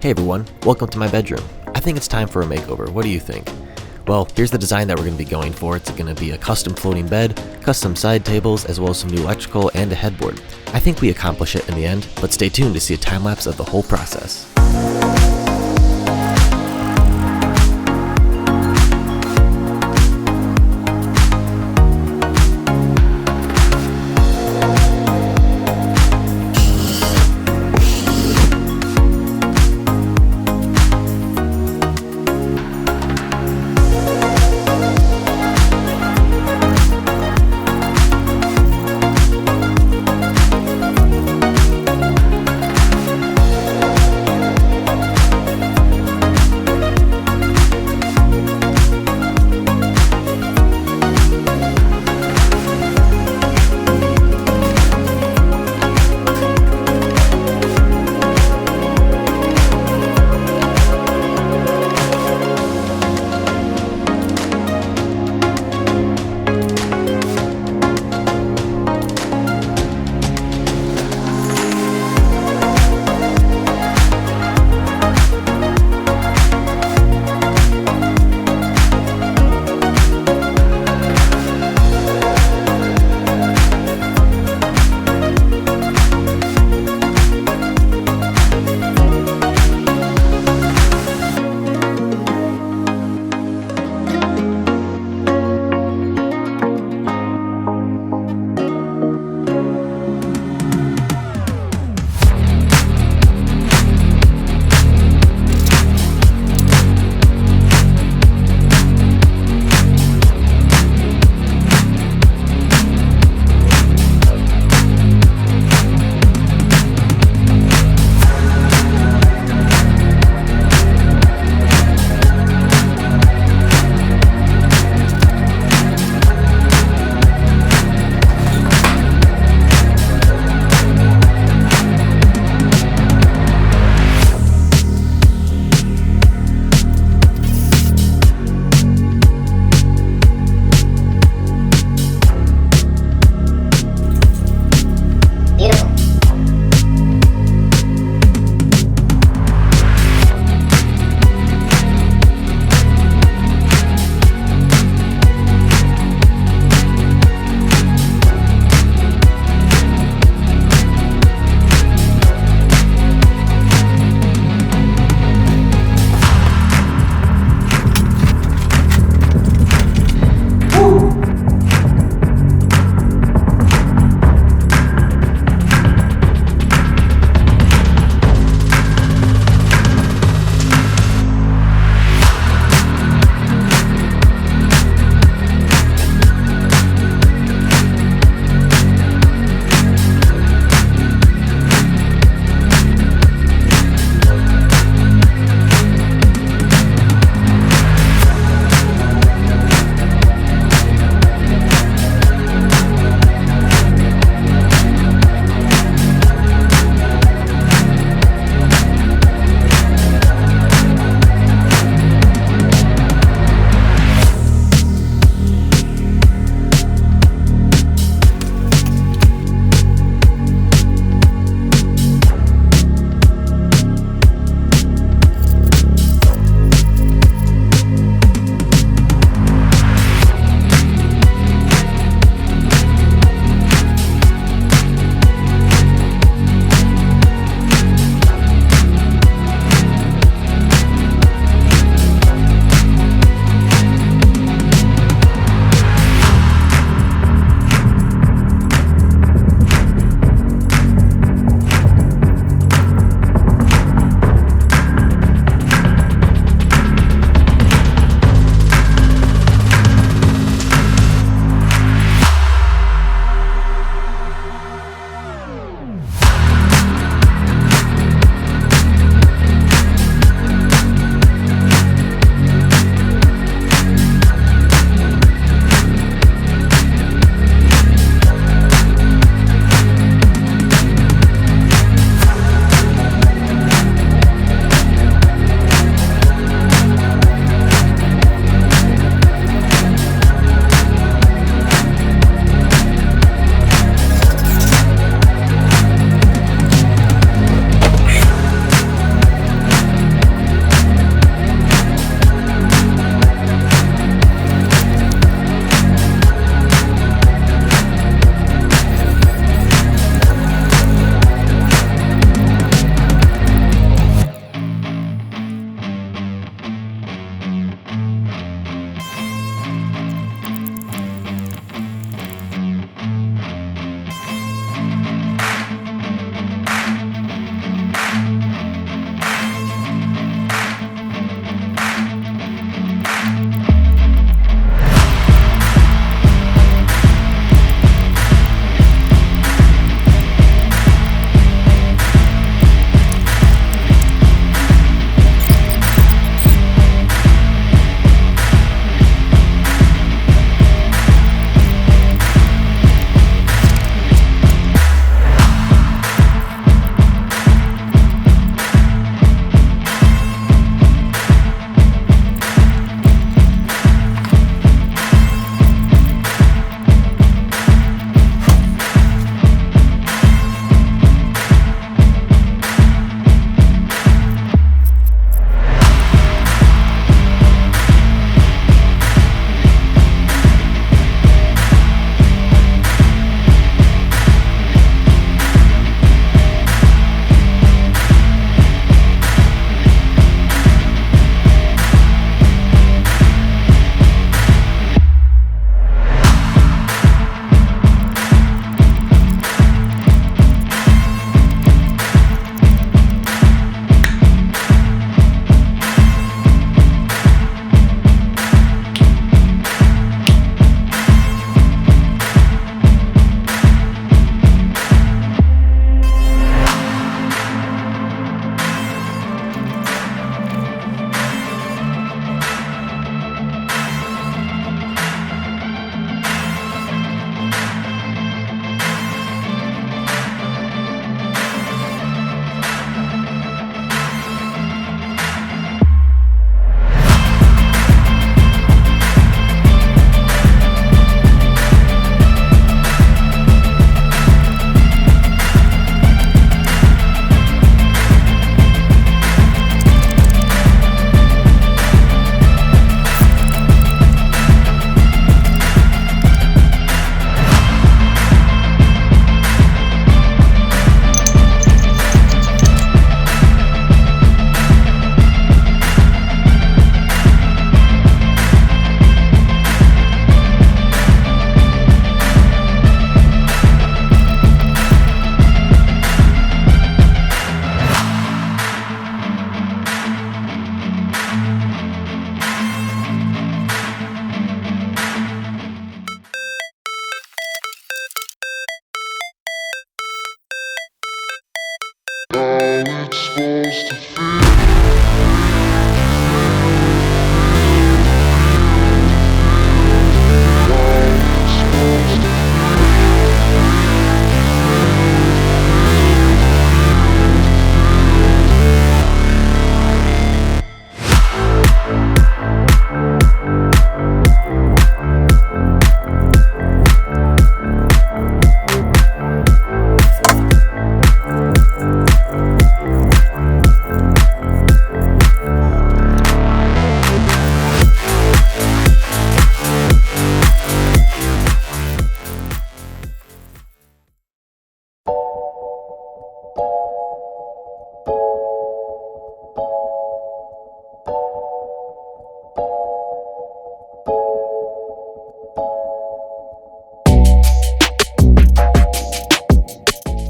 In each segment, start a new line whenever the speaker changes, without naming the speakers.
Hey everyone, welcome to my bedroom. I think it's time for a makeover. What do you think? Well, here's the design that we're going to be going for. It's going to be a custom floating bed, custom side tables, as well as some new electrical and a headboard. I think we accomplish it in the end, but stay tuned to see a time lapse of the whole process.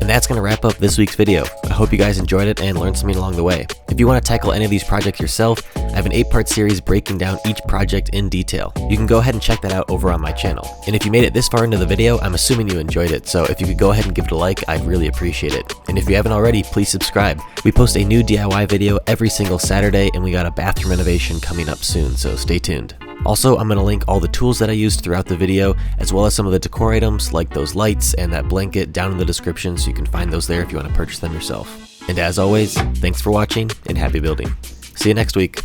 And that's going to wrap up this week's video. I hope you guys enjoyed it and learned something along the way. If you want to tackle any of these projects yourself, I have an 8-part series breaking down each project in detail. You can go ahead and check that out over on my channel. And if you made it this far into the video, I'm assuming you enjoyed it, so if you could go ahead and give it a like, I'd really appreciate it. And if you haven't already, please subscribe. We post a new DIY video every single Saturday, and we got a bathroom renovation coming up soon, so stay tuned. Also, I'm going to link all the tools that I used throughout the video, as well as some of the decor items like those lights and that blanket down in the description, so you can find those there if you want to purchase them yourself. And as always, thanks for watching and happy building. See you next week.